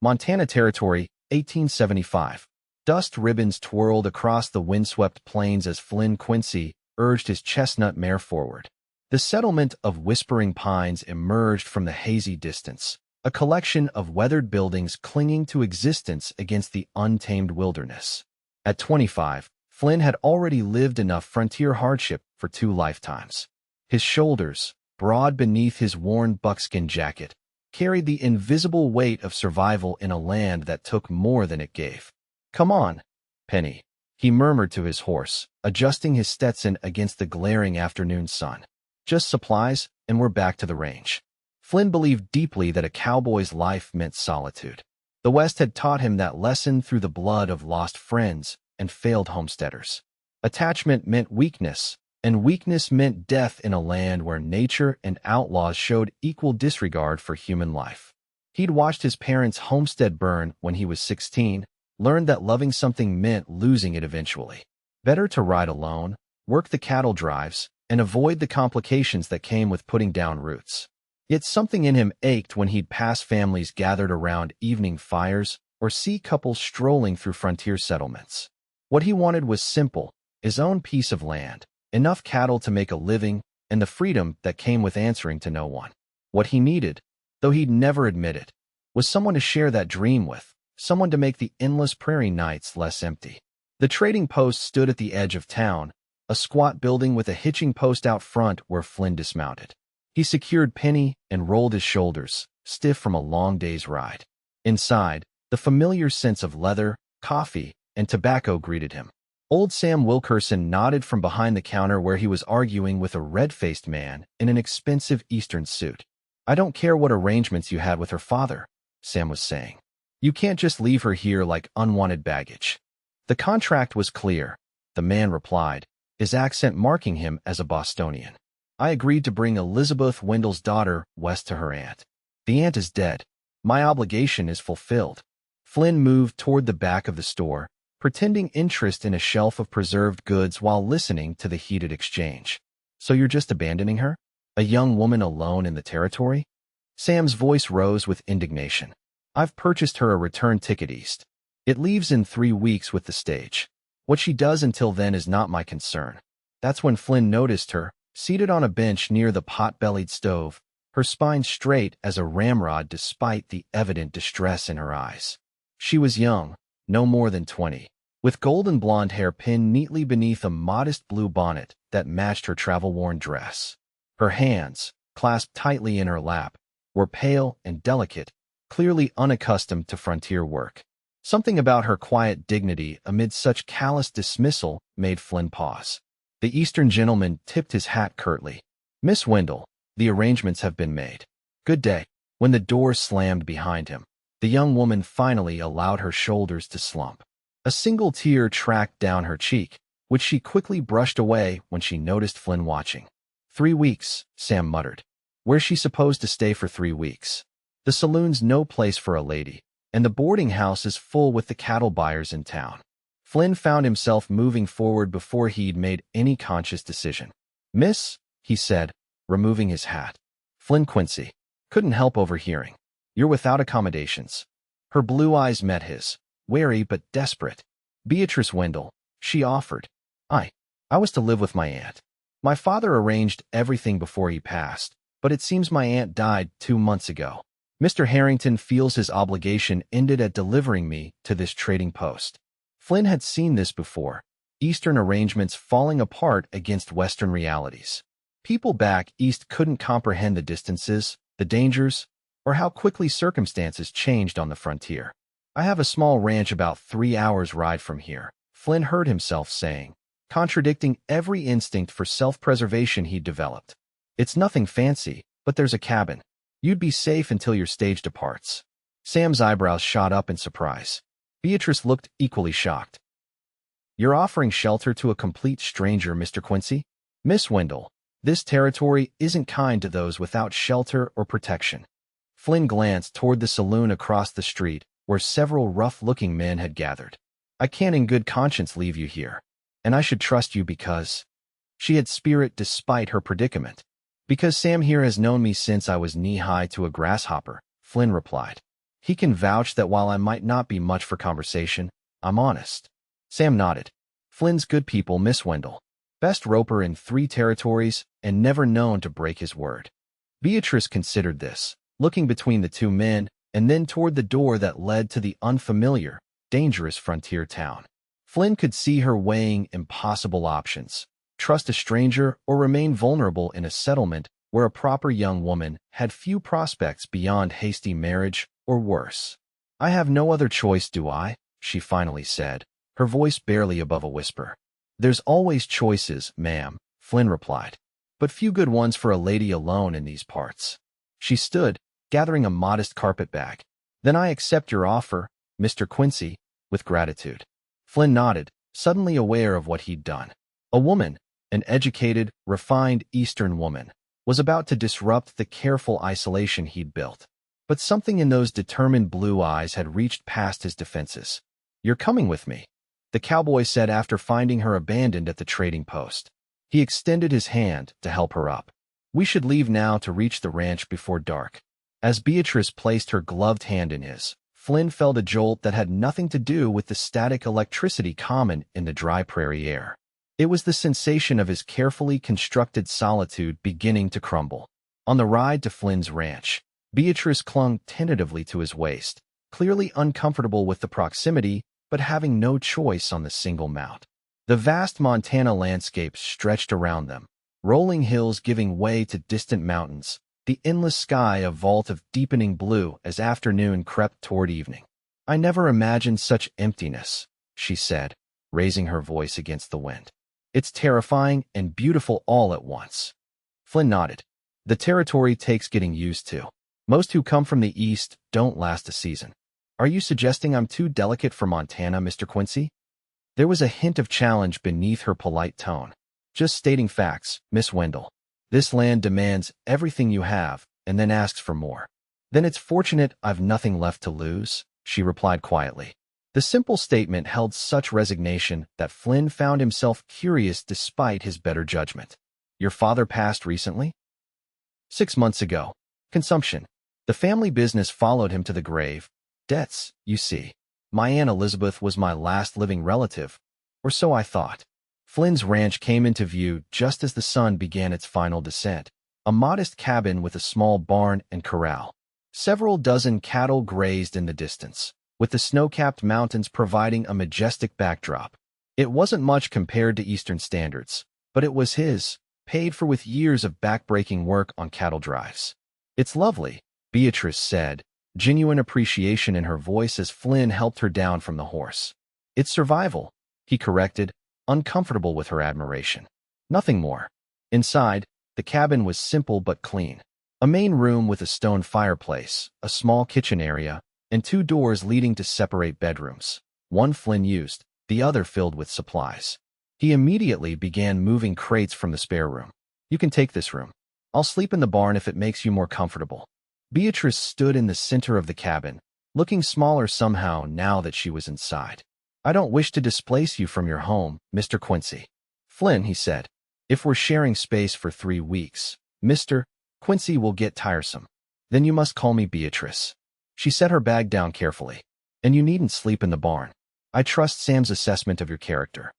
Montana Territory, 1875. Dust ribbons twirled across the windswept plains as Flynn Quincy urged his chestnut mare forward. The settlement of Whispering Pines emerged from the hazy distance, a collection of weathered buildings clinging to existence against the untamed wilderness. At 25, Flynn had already lived enough frontier hardship for 2 lifetimes. His shoulders, broad beneath his worn buckskin jacket, carried the invisible weight of survival in a land that took more than it gave. "Come on, Penny," he murmured to his horse, adjusting his Stetson against the glaring afternoon sun. "Just supplies, and we're back to the range." Flynn believed deeply that a cowboy's life meant solitude. The West had taught him that lesson through the blood of lost friends and failed homesteaders. Attachment meant weakness, and weakness meant death in a land where nature and outlaws showed equal disregard for human life. He'd watched his parents' homestead burn when he was 16, learned that loving something meant losing it eventually. Better to ride alone, work the cattle drives, and avoid the complications that came with putting down roots. Yet something in him ached when he'd pass families gathered around evening fires or see couples strolling through frontier settlements. What he wanted was simple: his own piece of land, enough cattle to make a living, and the freedom that came with answering to no one. What he needed, though he'd never admit it, was someone to share that dream with, someone to make the endless prairie nights less empty. The trading post stood at the edge of town, a squat building with a hitching post out front where Flynn dismounted. He secured Penny and rolled his shoulders, stiff from a long day's ride. Inside, the familiar scents of leather, coffee, and tobacco greeted him. Old Sam Wilkerson nodded from behind the counter where he was arguing with a red-faced man in an expensive Eastern suit. "I don't care what arrangements you had with her father," Sam was saying. "You can't just leave her here like unwanted baggage." "The contract was clear," the man replied, his accent marking him as a Bostonian. "I agreed to bring Elizabeth Wendell's daughter west to her aunt. The aunt is dead. My obligation is fulfilled." Flynn moved toward the back of the store, pretending interest in a shelf of preserved goods while listening to the heated exchange. "So you're just abandoning her? A young woman alone in the territory?" Sam's voice rose with indignation. "I've purchased her a return ticket east. It leaves in 3 weeks with the stage. What she does until then is not my concern." That's when Flynn noticed her, seated on a bench near the pot-bellied stove, her spine straight as a ramrod despite the evident distress in her eyes. She was young, no more than 20, with golden blonde hair pinned neatly beneath a modest blue bonnet that matched her travel-worn dress. Her hands, clasped tightly in her lap, were pale and delicate, clearly unaccustomed to frontier work. Something about her quiet dignity amid such callous dismissal made Flynn pause. The Eastern gentleman tipped his hat curtly. "Miss Wendell, the arrangements have been made. Good day." When the door slammed behind him, the young woman finally allowed her shoulders to slump. A single tear tracked down her cheek, which she quickly brushed away when she noticed Flynn watching. 3 weeks, Sam muttered. Where's she supposed to stay for 3 weeks? The saloon's no place for a lady, and the boarding house is full with the cattle buyers in town. Flynn found himself moving forward before he'd made any conscious decision. "Miss," he said, removing his hat. "Flynn Quincy." Couldn't help overhearing. "You're without accommodations." Her blue eyes met his, wary but desperate. "Beatrice Wendell," she offered. I was to live with my aunt. My father arranged everything before he passed, but it seems my aunt died 2 months ago. Mr. Harrington feels his obligation ended at delivering me to this trading post." Flynn had seen this before, Eastern arrangements falling apart against Western realities. People back east couldn't comprehend the distances, the dangers, or how quickly circumstances changed on the frontier. "I have a small ranch about 3 hours' ride from here," Flynn heard himself saying, contradicting every instinct for self-preservation he'd developed. "It's nothing fancy, but there's a cabin. You'd be safe until your stage departs." Sam's eyebrows shot up in surprise. Beatrice looked equally shocked. "You're offering shelter to a complete stranger, Mr. Quincy?" "Miss Wendell, this territory isn't kind to those without shelter or protection." Flynn glanced toward the saloon across the street, where several rough-looking men had gathered. "I can't in good conscience leave you here. And I should trust you because—" She had spirit despite her predicament. "Because Sam here has known me since I was knee-high to a grasshopper," Flynn replied. He can vouch that while I might not be much for conversation, I'm honest. Sam nodded. Flynn's good people, Miss Wendell. Best roper in 3 territories and never known to break his word. Beatrice considered this, looking between the 2 men and then toward the door that led to the unfamiliar, dangerous frontier town. Flynn could see her weighing impossible options. Trust a stranger or remain vulnerable in a settlement where a proper young woman had few prospects beyond hasty marriage or worse. I have no other choice, do I? She finally said, her voice barely above a whisper. There's always choices, ma'am, Flynn replied, but few good ones for a lady alone in these parts. She stood, gathering a modest carpetbag. Then I accept your offer, Mr. Quincy, with gratitude. Flynn nodded, suddenly aware of what he'd done. A woman, an educated, refined Eastern woman, was about to disrupt the careful isolation he'd built. But something in those determined blue eyes had reached past his defenses. You're coming with me, the cowboy said after finding her abandoned at the trading post. He extended his hand to help her up. We should leave now to reach the ranch before dark. As Beatrice placed her gloved hand in his, Flynn felt a jolt that had nothing to do with the static electricity common in the dry prairie air. It was the sensation of his carefully constructed solitude beginning to crumble. On the ride to Flynn's ranch, Beatrice clung tentatively to his waist, clearly uncomfortable with the proximity, but having no choice on the single mount. The vast Montana landscape stretched around them, rolling hills giving way to distant mountains, the endless sky a vault of deepening blue as afternoon crept toward evening. I never imagined such emptiness, she said, raising her voice against the wind. It's terrifying and beautiful all at once. Flynn nodded. The territory takes getting used to. Most who come from the east don't last a season. Are you suggesting I'm too delicate for Montana, Mr. Quincy? There was a hint of challenge beneath her polite tone. Just stating facts, Miss Wendell. This land demands everything you have and then asks for more. Then it's fortunate I've nothing left to lose, she replied quietly. The simple statement held such resignation that Flynn found himself curious despite his better judgment. Your father passed recently? 6 months ago. Consumption. The family business followed him to the grave. Debts, you see. My Aunt Elizabeth was my last living relative, or so I thought. Flynn's ranch came into view just as the sun began its final descent, a modest cabin with a small barn and corral. Several dozen cattle grazed in the distance, with the snow-capped mountains providing a majestic backdrop. It wasn't much compared to Eastern standards, but it was his, paid for with years of back-breaking work on cattle drives. It's lovely, Beatrice said, genuine appreciation in her voice as Flynn helped her down from the horse. It's survival, he corrected, uncomfortable with her admiration. Nothing more. Inside, the cabin was simple but clean. A main room with a stone fireplace, a small kitchen area, and 2 doors leading to separate bedrooms. One Flynn used, the other filled with supplies. He immediately began moving crates from the spare room. You can take this room. I'll sleep in the barn if it makes you more comfortable. Beatrice stood in the center of the cabin, looking smaller somehow now that she was inside. I don't wish to displace you from your home, Mr. Quincy. Flynn, he said, if we're sharing space for 3 weeks, Mr. Quincy will get tiresome. Then you must call me Beatrice. She set her bag down carefully. And you needn't sleep in the barn. I trust Sam's assessment of your character.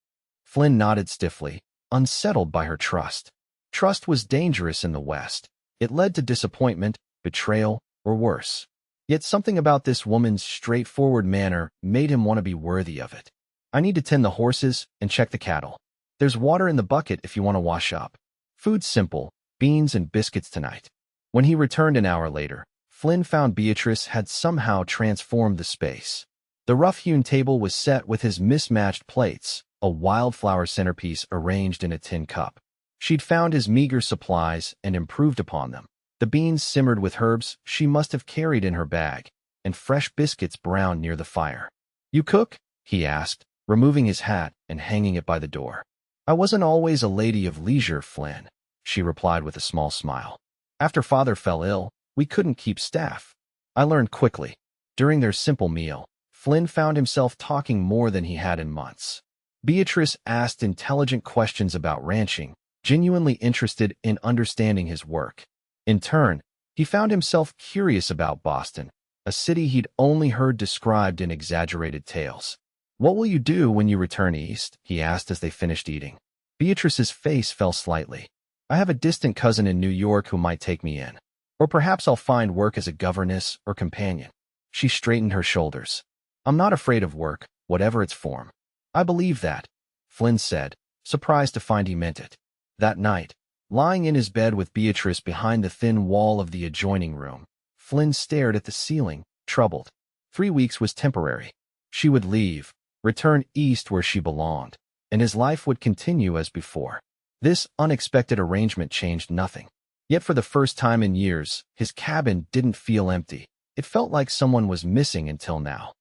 Flynn nodded stiffly, unsettled by her trust. Trust was dangerous in the West. It led to disappointment, betrayal, or worse. Yet something about this woman's straightforward manner made him want to be worthy of it. I need to tend the horses and check the cattle. There's water in the bucket if you want to wash up. Food's simple, beans and biscuits tonight. When he returned an hour later, Flynn found Beatrice had somehow transformed the space. The rough-hewn table was set with his mismatched plates, a wildflower centerpiece arranged in a tin cup. She'd found his meager supplies and improved upon them. The beans simmered with herbs she must have carried in her bag, and fresh biscuits browned near the fire. You cook? He asked, removing his hat and hanging it by the door. I wasn't always a lady of leisure, Flynn, she replied with a small smile. After Father fell ill, we couldn't keep staff. I learned quickly. During their simple meal, Flynn found himself talking more than he had in months. Beatrice asked intelligent questions about ranching, genuinely interested in understanding his work. In turn, he found himself curious about Boston, a city he'd only heard described in exaggerated tales. "What will you do when you return east?" he asked as they finished eating. Beatrice's face fell slightly. "I have a distant cousin in New York who might take me in. Or perhaps I'll find work as a governess or companion." She straightened her shoulders. "I'm not afraid of work, whatever its form." "I believe that," Flynn said, surprised to find he meant it. That night, lying in his bed with Beatrice behind the thin wall of the adjoining room, Flynn stared at the ceiling, troubled. 3 weeks was temporary. She would leave, return east where she belonged, and his life would continue as before. This unexpected arrangement changed nothing. Yet for the first time in years, his cabin didn't feel empty. It felt like someone was missing until now.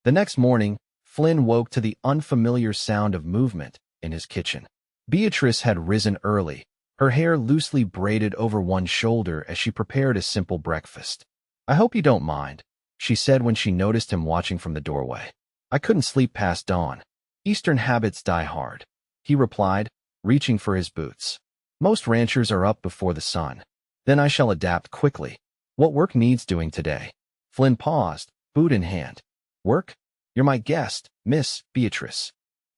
The next morning, Flynn woke to the unfamiliar sound of movement in his kitchen. Beatrice had risen early, her hair loosely braided over one shoulder as she prepared a simple breakfast. "I hope you don't mind," she said when she noticed him watching from the doorway. "I couldn't sleep past dawn. Eastern habits die hard," he replied, reaching for his boots. "Most ranchers are up before the sun. Then I shall adapt quickly. What work needs doing today?" Flynn paused, boot in hand. "Work? You're my guest, Miss Beatrice."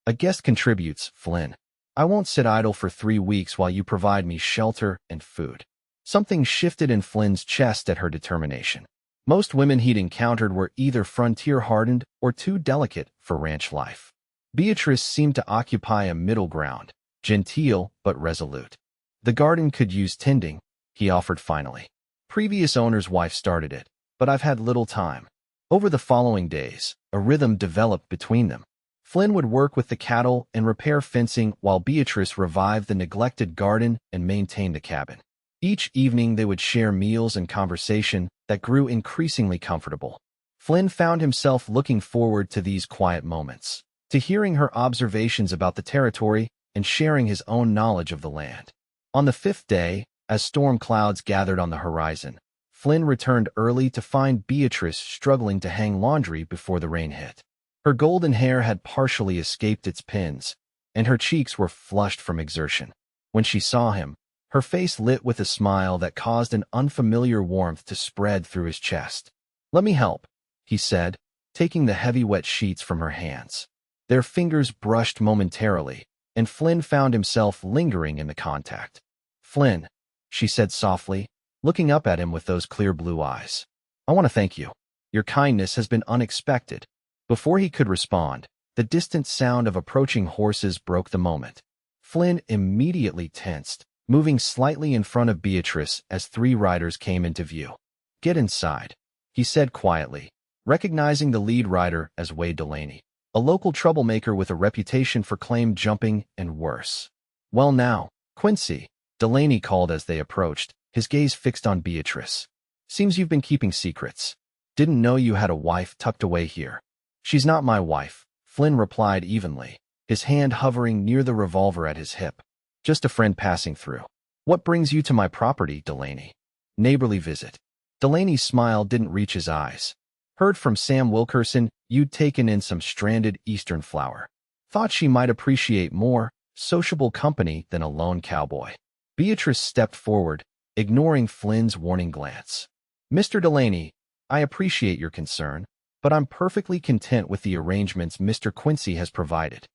"A guest contributes, Flynn. I won't sit idle for 3 weeks while you provide me shelter and food." Something shifted in Flynn's chest at her determination. Most women he'd encountered were either frontier-hardened or too delicate for ranch life. Beatrice seemed to occupy a middle ground, genteel but resolute. "The garden could use tending," he offered finally. "Previous owner's wife started it, but I've had little time." Over the following days, a rhythm developed between them. Flynn would work with the cattle and repair fencing while Beatrice revived the neglected garden and maintained the cabin. Each evening they would share meals and conversation that grew increasingly comfortable. Flynn found himself looking forward to these quiet moments, to hearing her observations about the territory and sharing his own knowledge of the land. On the 5th day, as storm clouds gathered on the horizon, Flynn returned early to find Beatrice struggling to hang laundry before the rain hit. Her golden hair had partially escaped its pins, and her cheeks were flushed from exertion. When she saw him, her face lit with a smile that caused an unfamiliar warmth to spread through his chest. "Let me help," he said, taking the heavy wet sheets from her hands. Their fingers brushed momentarily, and Flynn found himself lingering in the contact. "Flynn," she said softly, looking up at him with those clear blue eyes. "I want to thank you. Your kindness has been unexpected." Before he could respond, the distant sound of approaching horses broke the moment. Flynn immediately tensed, moving slightly in front of Beatrice as 3 riders came into view. "Get inside," he said quietly, recognizing the lead rider as Wade Delaney, a local troublemaker with a reputation for claim jumping and worse. "Well now, Quincy," Delaney called as they approached, his gaze fixed on Beatrice. "Seems you've been keeping secrets. Didn't know you had a wife tucked away here." "She's not my wife," Flynn replied evenly, his hand hovering near the revolver at his hip. "Just a friend passing through." "What brings you to my property, Delaney?" "Neighborly visit." Delaney's smile didn't reach his eyes. "Heard from Sam Wilkerson you'd taken in some stranded eastern flour. Thought she might appreciate more sociable company than a lone cowboy." Beatrice stepped forward, ignoring Flynn's warning glance. "Mr. Delaney, I appreciate your concern, but I'm perfectly content with the arrangements Mr. Quincy has provided."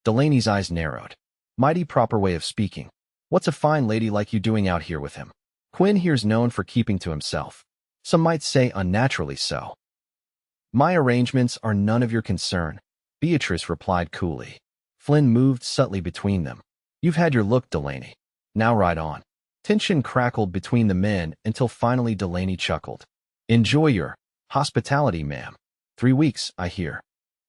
Delaney's eyes narrowed. "Mighty proper way of speaking. What's a fine lady like you doing out here with him?" "Quinn here's known for keeping to himself. Some might say unnaturally so." "My arrangements are none of your concern," Beatrice replied coolly. Flynn moved subtly between them. "You've had your look, Delaney. Now ride on." Tension crackled between the men until finally Delaney chuckled. "Enjoy your hospitality, ma'am. 3 weeks, I hear."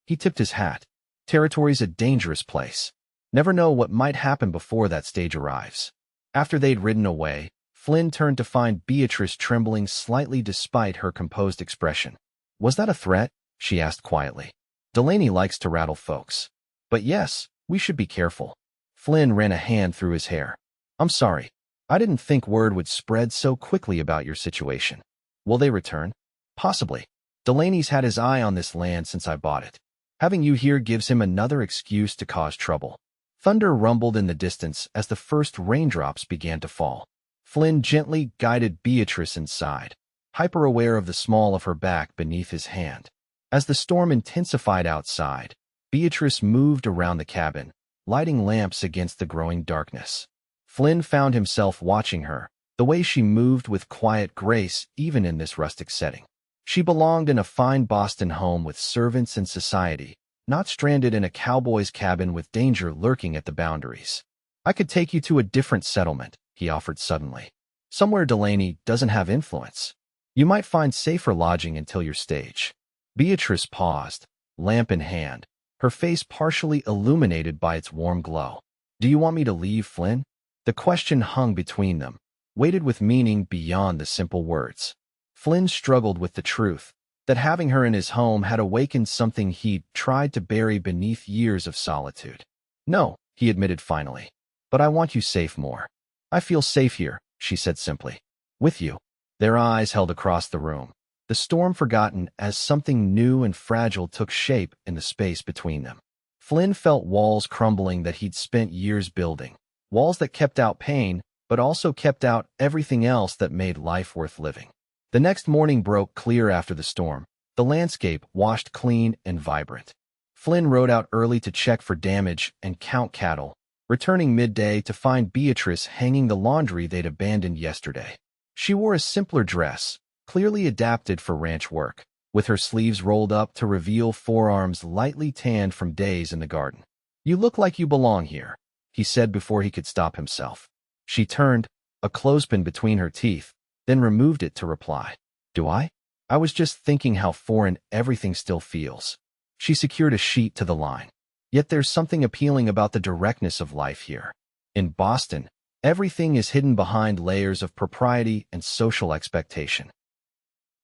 He tipped his hat. Territory's a dangerous place. Never know what might happen before that stage arrives. After they'd ridden away, Flynn turned to find Beatrice trembling slightly despite her composed expression. "Was that a threat?" she asked quietly. "Delaney likes to rattle folks. But yes, we should be careful." Flynn ran a hand through his hair. "I'm sorry. I didn't think word would spread so quickly about your situation." "Will they return?" "Possibly. Delaney's had his eye on this land since I bought it. Having you here gives him another excuse to cause trouble." Thunder rumbled in the distance as the first raindrops began to fall. Flynn gently guided Beatrice inside. hyper-aware of the small of her back beneath his hand. As the storm intensified outside, Beatrice moved around the cabin, lighting lamps against the growing darkness. Flynn found himself watching her, the way she moved with quiet grace even in this rustic setting. She belonged in a fine Boston home with servants and society, not stranded in a cowboy's cabin with danger lurking at the boundaries. "I could take you to a different settlement," he offered suddenly. "Somewhere Delaney doesn't have influence. You might find safer lodging until your stage." Beatrice paused, lamp in hand, her face partially illuminated by its warm glow. "Do you want me to leave, Flynn?" The question hung between them, weighted with meaning beyond the simple words. Flynn struggled with the truth that having her in his home had awakened something he'd tried to bury beneath years of solitude. "No," he admitted finally, "but I want you safe more." "I feel safe here," she said simply. "With you." Their eyes held across the room, the storm forgotten as something new and fragile took shape in the space between them. Flynn felt walls crumbling that he'd spent years building, walls that kept out pain, but also kept out everything else that made life worth living. The next morning broke clear after the storm, the landscape washed clean and vibrant. Flynn rode out early to check for damage and count cattle, returning midday to find Beatrice hanging the laundry they'd abandoned yesterday. She wore a simpler dress, clearly adapted for ranch work, with her sleeves rolled up to reveal forearms lightly tanned from days in the garden. "You look like you belong here," he said before he could stop himself. She turned, a clothespin between her teeth, then removed it to reply. "Do I? I was just thinking how foreign everything still feels." She secured a sheet to the line. "Yet there's something appealing about the directness of life here. In Boston, everything is hidden behind layers of propriety and social expectation."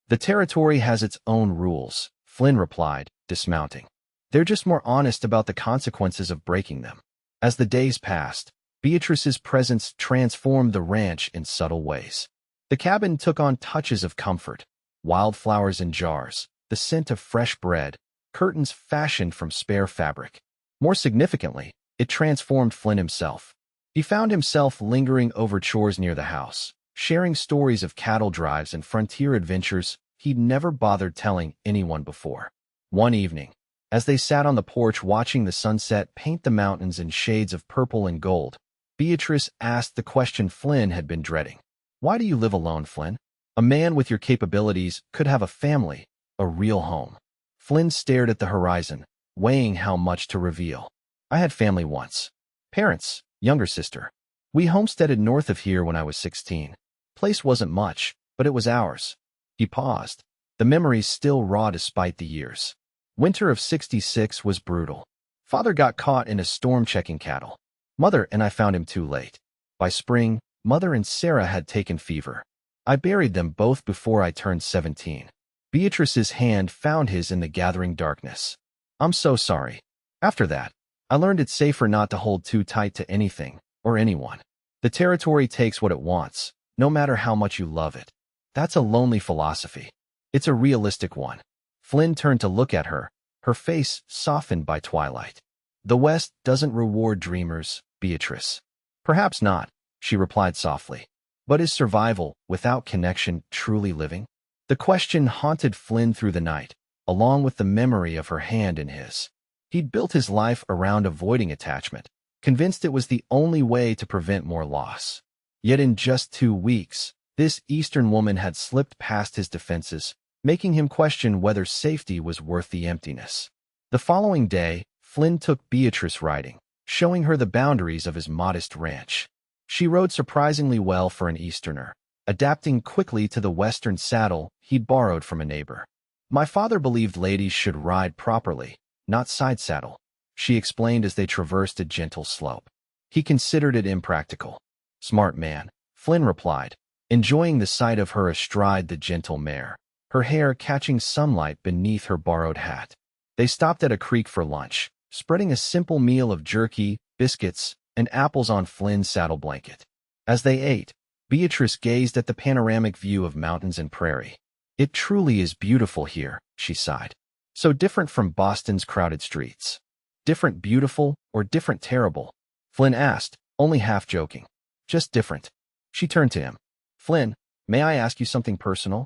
"The territory has its own rules," Flynn replied, dismounting. "They're just more honest about the consequences of breaking them." As the days passed, Beatrice's presence transformed the ranch in subtle ways. The cabin took on touches of comfort: wildflowers in jars, the scent of fresh bread, curtains fashioned from spare fabric. More significantly, it transformed Flynn himself. He found himself lingering over chores near the house, sharing stories of cattle drives and frontier adventures he'd never bothered telling anyone before. One evening, as they sat on the porch watching the sunset paint the mountains in shades of purple and gold, Beatrice asked the question Flynn had been dreading. "Why do you live alone, Flynn? A man with your capabilities could have a family, a real home." Flynn stared at the horizon, weighing how much to reveal. "I had family once. Parents, younger sister. We homesteaded north of here when I was 16. Place wasn't much, but it was ours." He paused, the memories still raw despite the years. Winter of '66 was brutal. Father got caught in a storm checking cattle. Mother and I found him too late. By spring, Mother and Sarah had taken fever. I buried them both before I turned 17. Beatrice's hand found his in the gathering darkness. "I'm so sorry." After that, I learned it's safer not to hold too tight to anything or anyone. The territory takes what it wants, no matter how much you love it. That's a lonely philosophy. It's a realistic one. Flynn turned to look at her, her face softened by twilight. "The West doesn't reward dreamers, Beatrice." "Perhaps not," she replied softly. "But is survival, without connection, truly living?" The question haunted Flynn through the night, along with the memory of her hand in his. He'd built his life around avoiding attachment, convinced it was the only way to prevent more loss. Yet in just 2 weeks, this Eastern woman had slipped past his defenses, making him question whether safety was worth the emptiness. The following day, Flynn took Beatrice riding, showing her the boundaries of his modest ranch. She rode surprisingly well for an Easterner, adapting quickly to the Western saddle he'd borrowed from a neighbor. "My father believed ladies should ride properly, not side saddle," she explained as they traversed a gentle slope. He considered it impractical. "Smart man," Flynn replied, enjoying the sight of her astride the gentle mare, her hair catching sunlight beneath her borrowed hat. They stopped at a creek for lunch, spreading a simple meal of jerky, biscuits, and apples on Flynn's saddle blanket. As they ate, Beatrice gazed at the panoramic view of mountains and prairie. "It truly is beautiful here," she sighed. "So different from Boston's crowded streets." "Different beautiful or different terrible?" Flynn asked, only half joking. "Just different." She turned to him. "Flynn, may I ask you something personal?"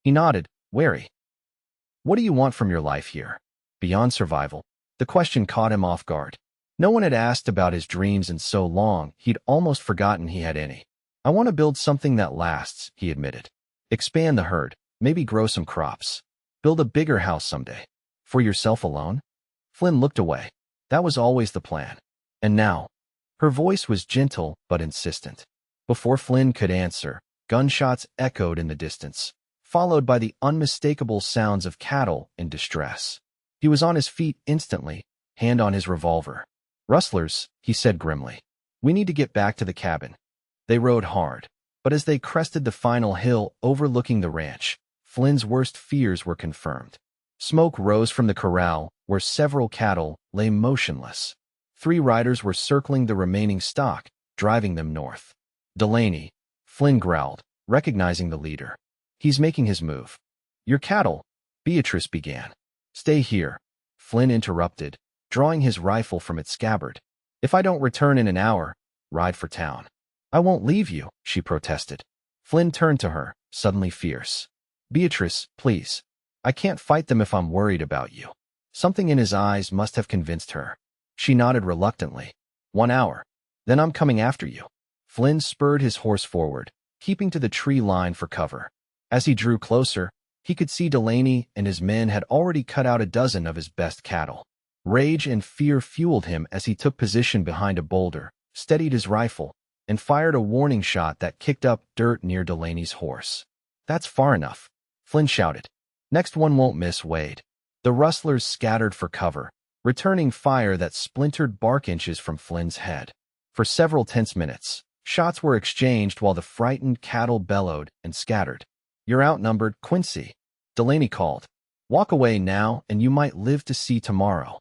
He nodded, wary. What do you want from your life here? Beyond survival? The question caught him off guard. No one had asked about his dreams in so long, he'd almost forgotten he had any. I want to build something that lasts, he admitted. Expand the herd, maybe grow some crops. Build a bigger house someday. For yourself alone? Flynn looked away. That was always the plan. And now? Her voice was gentle but insistent. Before Flynn could answer, gunshots echoed in the distance, followed by the unmistakable sounds of cattle in distress. He was on his feet instantly, hand on his revolver. Rustlers, he said grimly. We need to get back to the cabin. They rode hard, but as they crested the final hill overlooking the ranch, Flynn's worst fears were confirmed. Smoke rose from the corral, where several cattle lay motionless. 3 riders were circling the remaining stock, driving them north. Delaney, Flynn growled, recognizing the leader. He's making his move. Your cattle, Beatrice began. Stay here, Flynn interrupted, drawing his rifle from its scabbard. If I don't return in an hour, ride for town. I won't leave you, she protested. Flynn turned to her, suddenly fierce. Beatrice, please. I can't fight them if I'm worried about you. Something in his eyes must have convinced her. She nodded reluctantly. 1 hour. Then I'm coming after you. Flynn spurred his horse forward, keeping to the tree line for cover. As he drew closer, he could see Delaney and his men had already cut out a dozen of his best cattle. Rage and fear fueled him as he took position behind a boulder, steadied his rifle, and fired a warning shot that kicked up dirt near Delaney's horse. That's far enough, Flynn shouted. Next one won't miss, Wade. The rustlers scattered for cover, returning fire that splintered bark inches from Flynn's head. For several tense minutes, shots were exchanged while the frightened cattle bellowed and scattered. You're outnumbered, Quincy, Delaney called. Walk away now and you might live to see tomorrow.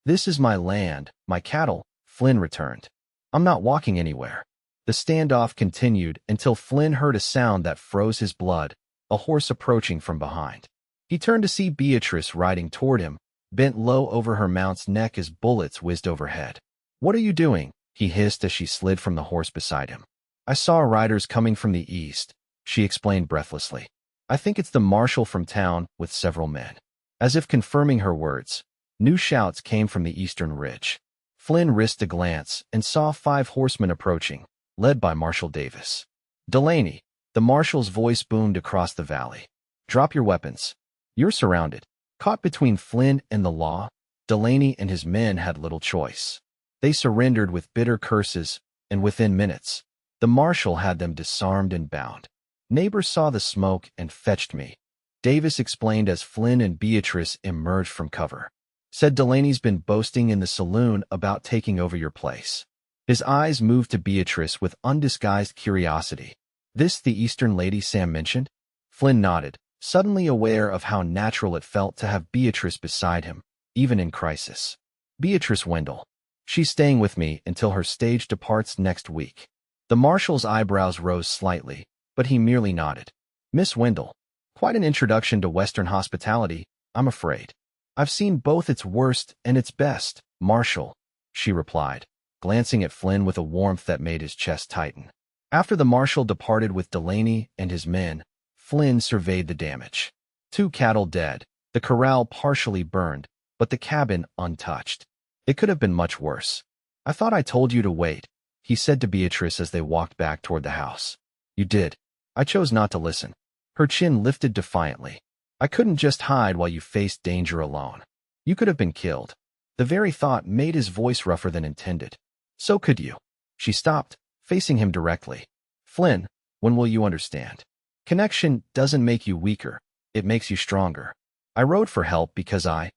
This is my land, my cattle, Flynn returned. I'm not walking anywhere. The standoff continued until Flynn heard a sound that froze his blood, a horse approaching from behind. He turned to see Beatrice riding toward him, bent low over her mount's neck as bullets whizzed overhead. What are you doing? He hissed as she slid from the horse beside him. I saw riders coming from the east, she explained breathlessly. I think it's the marshal from town with several men. As if confirming her words, new shouts came from the eastern ridge. Flynn risked a glance and saw 5 horsemen approaching, led by Marshal Davis. Delaney, the marshal's voice boomed across the valley. Drop your weapons. You're surrounded. Caught between Flynn and the law, Delaney and his men had little choice. They surrendered with bitter curses, and within minutes, the marshal had them disarmed and bound. Neighbors saw the smoke and fetched me, Davis explained as Flynn and Beatrice emerged from cover. Said Delaney's been boasting in the saloon about taking over your place. His eyes moved to Beatrice with undisguised curiosity. This the Eastern lady Sam mentioned? Flynn nodded, suddenly aware of how natural it felt to have Beatrice beside him, even in crisis. Beatrice Wendell. She's staying with me until her stage departs next week. The marshal's eyebrows rose slightly, but he merely nodded. Miss Wendell. Quite an introduction to Western hospitality, I'm afraid. I've seen both its worst and its best, Marshal, she replied, glancing at Flynn with a warmth that made his chest tighten. After the marshal departed with Delaney and his men, Flynn surveyed the damage. 2 cattle dead, the corral partially burned, but the cabin untouched. It could have been much worse. I thought I told you to wait, he said to Beatrice as they walked back toward the house. You did. I chose not to listen. Her chin lifted defiantly. I couldn't just hide while you faced danger alone. You could have been killed. The very thought made his voice rougher than intended. So could you. She stopped, facing him directly. Flynn, when will you understand? Connection doesn't make you weaker. It makes you stronger. I rode for help because I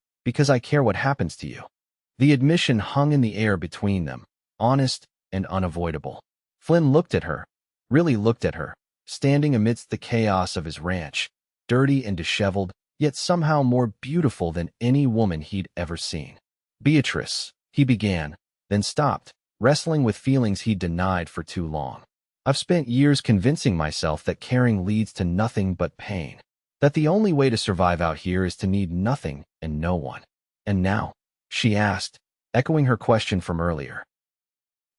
care what happens to you. The admission hung in the air between them, honest and unavoidable. Flynn looked at her, really looked at her, standing amidst the chaos of his ranch, dirty and disheveled, yet somehow more beautiful than any woman he'd ever seen. Beatrice, he began, then stopped, wrestling with feelings he'd denied for too long. I've spent years convincing myself that caring leads to nothing but pain, that the only way to survive out here is to need nothing and no one. And now? She asked, echoing her question from earlier.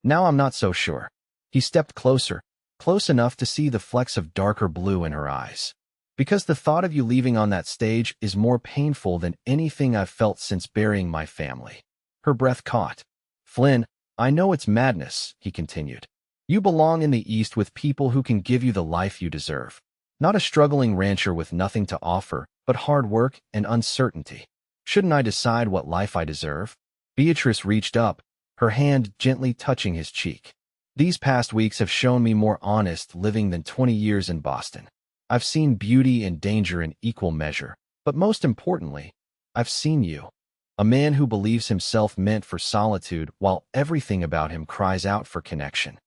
Now I'm not so sure. He stepped closer, close enough to see the flecks of darker blue in her eyes. Because the thought of you leaving on that stage is more painful than anything I've felt since burying my family." Her breath caught. "Flynn, I know it's madness," he continued. "You belong in the East with people who can give you the life you deserve. Not a struggling rancher with nothing to offer, but hard work and uncertainty. Shouldn't I decide what life I deserve?" Beatrice reached up, her hand gently touching his cheek. "These past weeks have shown me more honest living than 20 years in Boston. I've seen beauty and danger in equal measure, but most importantly, I've seen you. A man who believes himself meant for solitude while everything about him cries out for connection."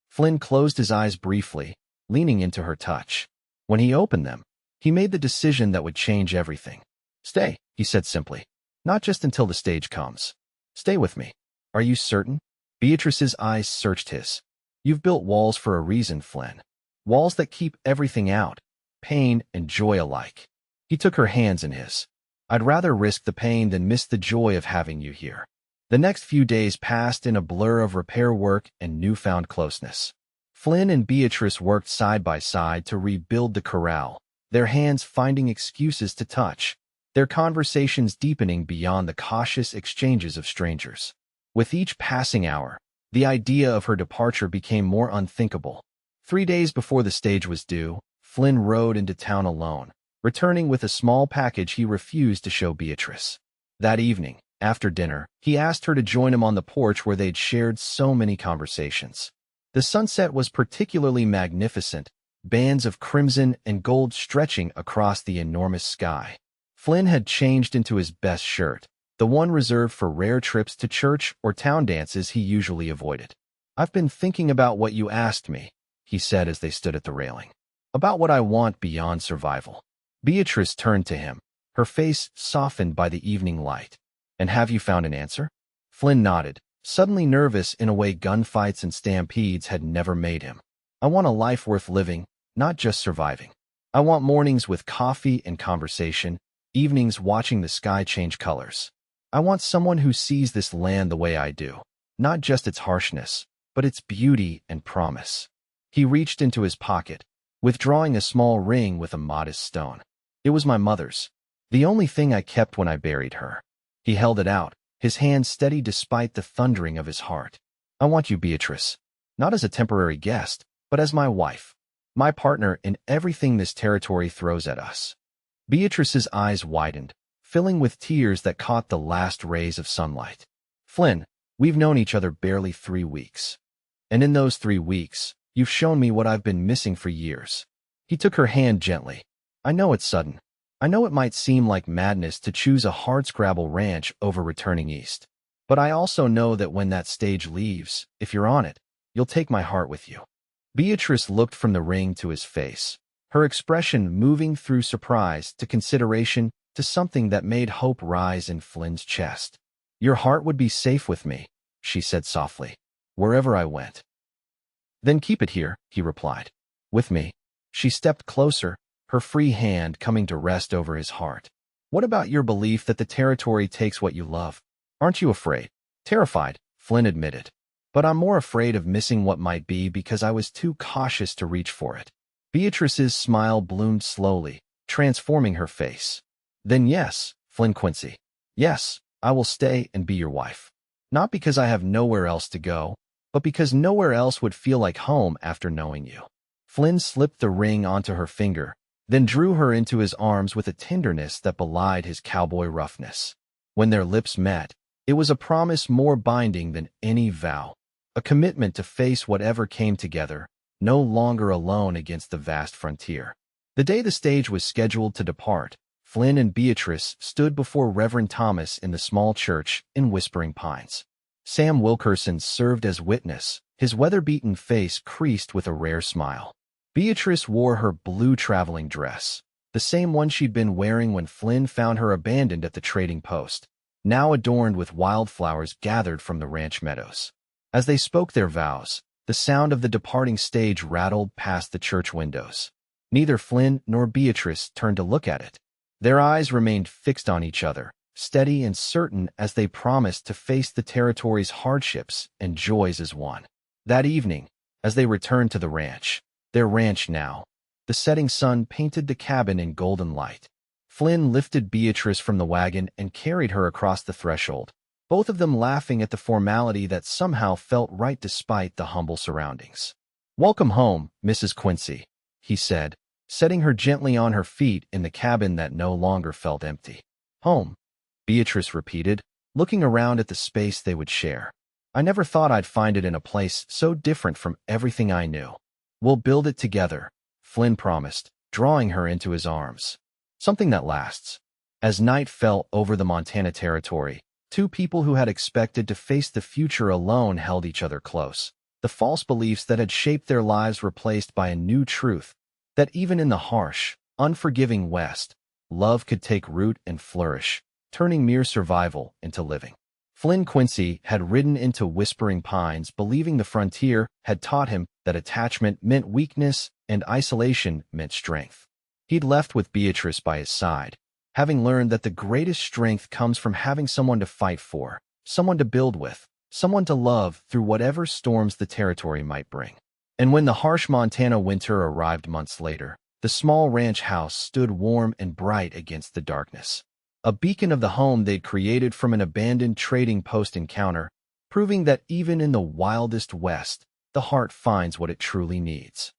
Flynn closed his eyes briefly, leaning into her touch. When he opened them, he made the decision that would change everything. "Stay," he said simply. "Not just until the stage comes. Stay with me." "Are you certain?" Beatrice's eyes searched his. "You've built walls for a reason, Flynn. Walls that keep everything out, pain and joy alike." He took her hands in his. "I'd rather risk the pain than miss the joy of having you here." The next few days passed in a blur of repair work and newfound closeness. Flynn and Beatrice worked side by side to rebuild the corral, their hands finding excuses to touch, their conversations deepening beyond the cautious exchanges of strangers. With each passing hour, the idea of her departure became more unthinkable. 3 days before the stage was due, Flynn rode into town alone, returning with a small package he refused to show Beatrice. That evening, after dinner, he asked her to join him on the porch where they'd shared so many conversations. The sunset was particularly magnificent, bands of crimson and gold stretching across the enormous sky. Flynn had changed into his best shirt, the one reserved for rare trips to church or town dances he usually avoided. "I've been thinking about what you asked me," he said as they stood at the railing. "About what I want beyond survival." Beatrice turned to him, her face softened by the evening light. "And have you found an answer?" Flynn nodded, suddenly nervous in a way gunfights and stampedes had never made him. "I want a life worth living, not just surviving. I want mornings with coffee and conversation, evenings watching the sky change colors. I want someone who sees this land the way I do, not just its harshness, but its beauty and promise." He reached into his pocket, withdrawing a small ring with a modest stone. "It was my mother's. The only thing I kept when I buried her." He held it out, his hand steady despite the thundering of his heart. "I want you, Beatrice, not as a temporary guest, but as my wife, my partner in everything this territory throws at us." Beatrice's eyes widened, filling with tears that caught the last rays of sunlight. "Flynn, we've known each other barely 3 weeks. And in those 3 weeks, you've shown me what I've been missing for years." He took her hand gently. "I know it's sudden. I know it might seem like madness to choose a hardscrabble ranch over returning east. But I also know that when that stage leaves, if you're on it, you'll take my heart with you." Beatrice looked from the ring to his face, her expression moving through surprise to consideration to something that made hope rise in Flynn's chest. "Your heart would be safe with me," she said softly, "wherever I went." "Then keep it here," he replied. "With me." She stepped closer, her free hand coming to rest over his heart. "What about your belief that the territory takes what you love? Aren't you afraid?" "Terrified," Flynn admitted. "But I'm more afraid of missing what might be because I was too cautious to reach for it." Beatrice's smile bloomed slowly, transforming her face. "Then yes, Flynn Quincy. Yes, I will stay and be your wife. Not because I have nowhere else to go, but because nowhere else would feel like home after knowing you." Flynn slipped the ring onto her finger, then drew her into his arms with a tenderness that belied his cowboy roughness. When their lips met, it was a promise more binding than any vow, a commitment to face whatever came together, no longer alone against the vast frontier. The day the stage was scheduled to depart, Flynn and Beatrice stood before Reverend Thomas in the small church in Whispering Pines. Sam Wilkerson served as witness, his weather-beaten face creased with a rare smile. Beatrice wore her blue traveling dress, the same one she'd been wearing when Flynn found her abandoned at the trading post, now adorned with wildflowers gathered from the ranch meadows. As they spoke their vows, the sound of the departing stage rattled past the church windows. Neither Flynn nor Beatrice turned to look at it. Their eyes remained fixed on each other, steady and certain as they promised to face the territory's hardships and joys as one. That evening, as they returned to the ranch, their ranch now, The setting sun painted the cabin in golden light. Flynn lifted Beatrice from the wagon and carried her across the threshold, both of them laughing at the formality that somehow felt right despite the humble surroundings. "Welcome home, Mrs. Quincy," he said, setting her gently on her feet in the cabin that no longer felt empty. "Home," Beatrice repeated, looking around at the space they would share. "I never thought I'd find it in a place so different from everything I knew." "We'll build it together," Flynn promised, drawing her into his arms. "Something that lasts." As night fell over the Montana territory, two people who had expected to face the future alone held each other close. The false beliefs that had shaped their lives replaced by a new truth, that even in the harsh, unforgiving West, love could take root and flourish, turning mere survival into living. Flynn Quincy had ridden into Whispering Pines believing the frontier had taught him that attachment meant weakness and isolation meant strength. He'd left with Beatrice by his side, having learned that the greatest strength comes from having someone to fight for, someone to build with, someone to love through whatever storms the territory might bring. And when the harsh Montana winter arrived months later, the small ranch house stood warm and bright against the darkness. A beacon of the home they'd created from an abandoned trading post encounter, proving that even in the wildest West, the heart finds what it truly needs.